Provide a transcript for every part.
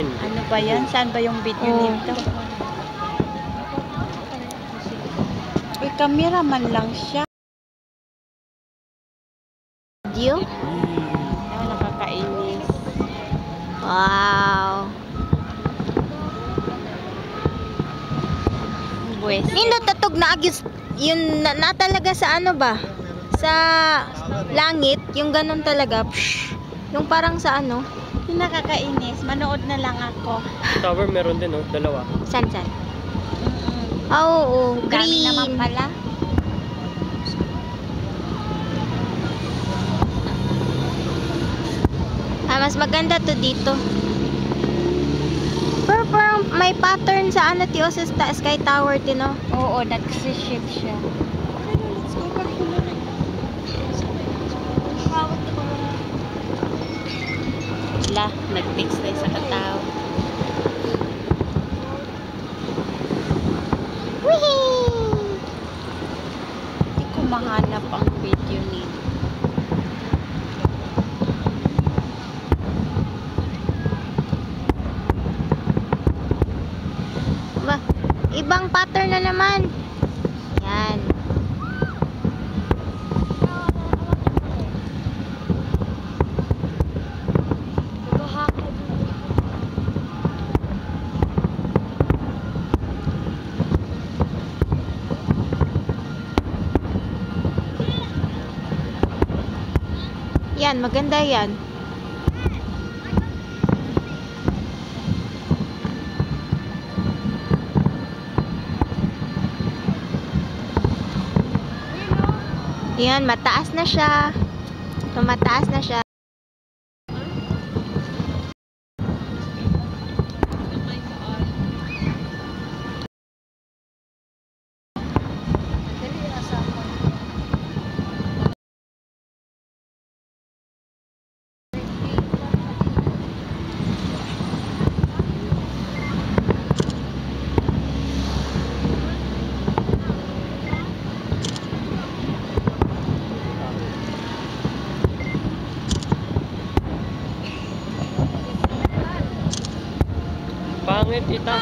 Ano ba yan? Saan ba yung video nito? Uy, cameraman lang siya. Video? Ah, nakakainis. Wow. Buwes. Nino tatog na agis yun na talaga sa ano ba? Sa langit, yung ganun talaga. Psh, yung parang sa ano? Yung nakakainis. Manood na lang ako. Tower meron din, oh, dalawa. San? Ah, oo, Dami green. naman pala. Ah, mas maganda to dito. Pero parang may pattern sa ano, Tio, sa Sky Tower, Tino. Oo, nagsishift siya. Wala, nag-text tayo sa katao. Whee! Hindi ko mahanap ang video nito. Ba, ibang pattern na naman. Yan. Yan, maganda yan. Yan, mataas na siya. Tumataas na siya. Pangit ita.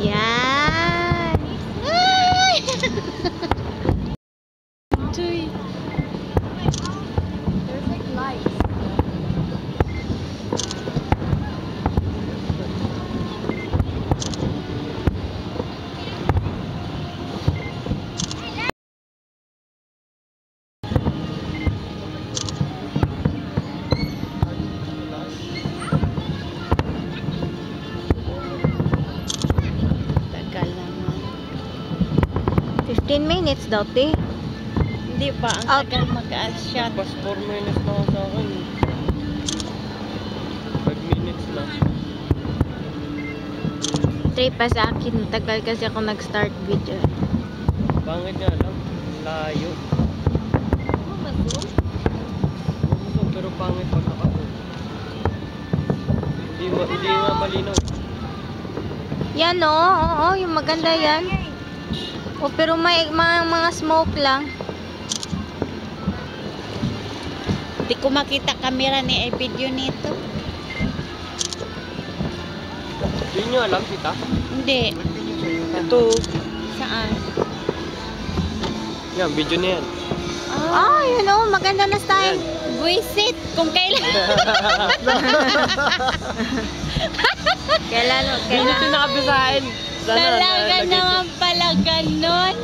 Yan. Tuy. Tagal naman. 15 minutes daw, te. Hindi ba? Ang Out. tagal mag-shot. Pas 4 minutes na ako sa akin. 5 minutes na. 3 pa sa akin. Tagal kasi ako nag-start video. Pangit nga lang. Layo. Gusto, pero pangit pag nakapo. Hindi nga malinaw. Yan, oo, yung maganda yan. O, pero may mga smoke lang. Hindi ko makita camera ni video nito. Hindi nyo alam, kita? Hindi. Ito. Saan? Yan, video na yan. Ah, yun o, maganda na style. Buisit. Kung kailan. Kailan, Hindi nyo ito nakabisahin. Talaga naman pala ganon.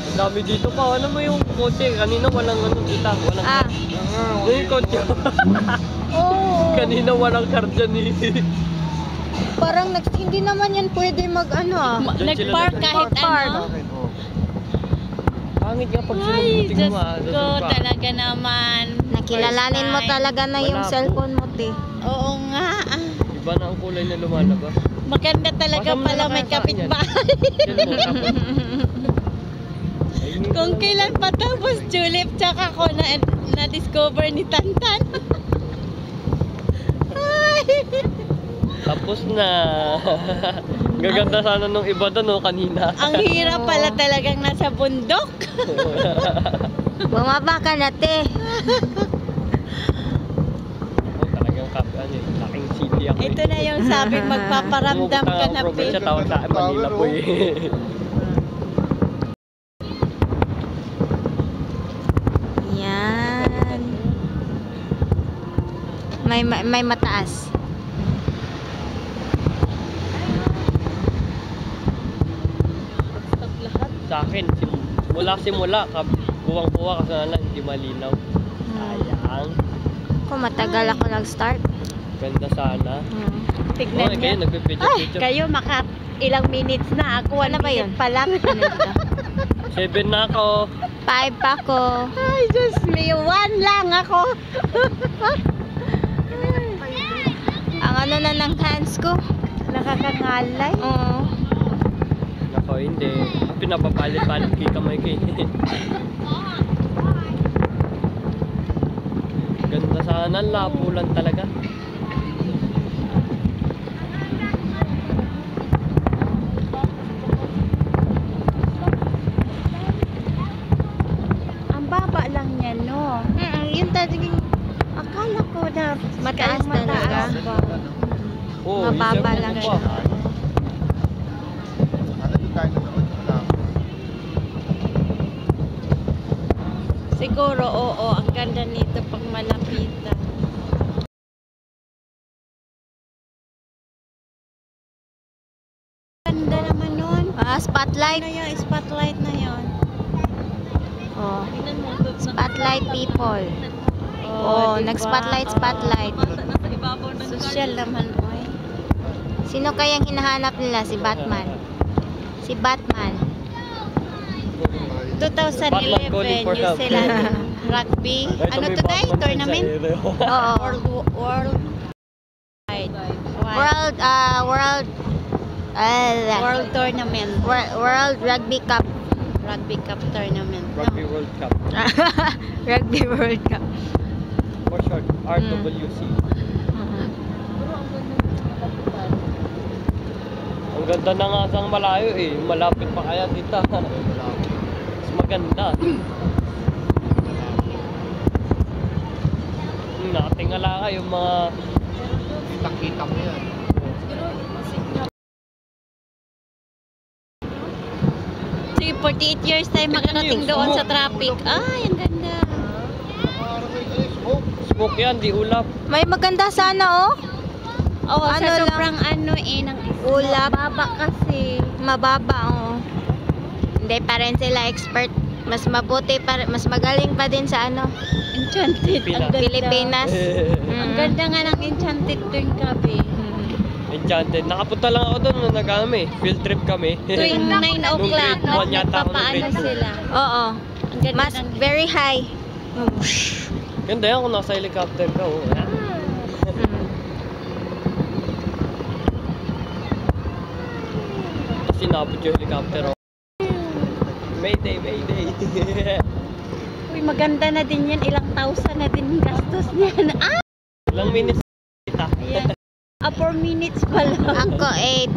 Ang dami dito pa. Alam mo yung kotse. Kanina walang kita. Walang Ah. yung kotse. Oo. Kanina walang car dyan eh. Parang hindi naman yan pwede mag-ano ah. Nag-park kahit ano. Pangit nga pag Ay, sinabuting Diyos mo ko, talaga naman. Nakilalanin mo First time. talaga na yung Wala po. cellphone mo, te. Oo nga. Iba na ang kulay na lumalabas. Maganda talaga Baka mo pala may nakakasaan yan. kapitbahay. Yan mo, tapos. Ay, hindi Kung ko- kailan patapos Julep tsaka ko na-discover ni Tantan. Ay! Tapos na. Gaganda sana nung iba doon, no, kanina. Ang hirap pala talagang nasa bundok. Bumaba ka na, te. Oh, talagang laking city ako. Ito na yung sabing magpaparamdam ka na, probinsya, babe. tawag sa akin, Manila po eh. Yan. May mataas. Sa akin, simula, buwang-buwa kasi na lang, hindi malinaw. Sayang. Kung matagal ako nag-start. Ganda sana. Tignan Oh, niya. kayo, nagpipidyo-pidyo. Kayo ilang minutes na. Ako, Ano ba yun? pa lang. Ano dito? 7 na ako. 5 pa ako. Ay, Diyos me. 1 lang ako. Ang ano na ng hands ko. Nakakangalay. Oo. Nako, hindi. Pinapapalit-palit kay kamay kay. Ganda sana, labo lang talaga. Ang baba lang niya, no? Yun talagang Akala ko na Mataas talaga. ba? Oh, Mababa isip mo lang pa. siya. Siguro, oo. Ang ganda nito pag malapitan. Ganda naman nun. Spotlight. Ano yung spotlight na yun? Oh. Tingnan mo. Spotlight people. Oh, diba? nag-spotlight, spotlight. Social naman, oy. Sino kayang hinahanap nila? Si Batman. Si Batman. 2011, calling for New help. Zealand rugby. Ito Ano may to tayo? Batman Tournament? sa ere. Oo. World World Tournament. World Rugby Cup. Rugby Cup Tournament. Rugby World Cup. Rugby World Cup. For short, RWC. Ang ganda na nga sang malayo eh. Malapit pa kaya dito. Mas maganda. Nakatingala ka yung mga... Kita-kita mo yan. Sige, 48 years tayo makarating doon sa traffic. Ay, ang ganda. Parang may smoke. Smoke yan, di ulap. May maganda sana oh. Oo, Ano sa lang? sobrang ano ng Ulap. baba kasi. Mababa oh. Hindi pa rin sila expert. Mas mabuti pa, mas magaling pa din sa ano, Enchanted. Ang ganda. Pilipinas. Ang ganda nga ng Enchanted doon kami. Enchanted. Nakapunta lang ako doon nung nag-ami. Field trip kami. Tuwing 9 o'clock, grade one yata ako, nung nagpapaano grade two. sila. Oo. Ang ganda Mas ng... very high. Ganda yan kung nasa helicopter ka. Oh. Tapos sinabot yung helicopter. Oh. Mayday, mayday. Uy, maganda na din yan. Ilang thousand na din yung gastos niyan. Ah! Ilang minutes kita. Ayan. 4 minutes pa lang. Ako 8.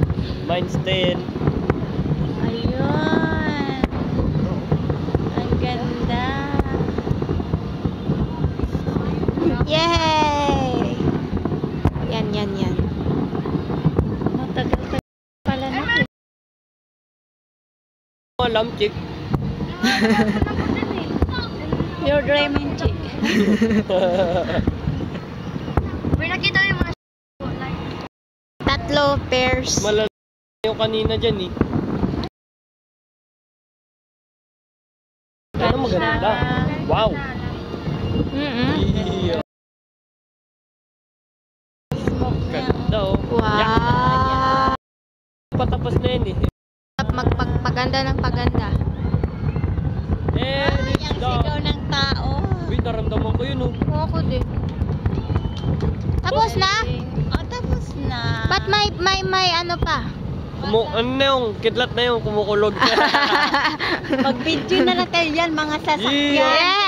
Mine's 10. Ayun. Ang ganda. Yay! Yan. Matagal-tagal pala na. Alam, chick. Your dreaming chick. Tatlo pairs. Malala yung kanina dyan eh. Ano maganda? Wow! Yeah. Smoke niya. Ganda oh. Wow! Patapos na yun eh. Magpaganda ng paganda. And Ay, it's ang sigaw done. ng tao. Uy, naramdaman ko yun oh. Ako din. Tapos na? Oh, tapos na. Ba't may ano pa? Ano na yung, kidlat na yung kumukulog. Mag-video na lang tayo yan, mga sasakyan. Yeah.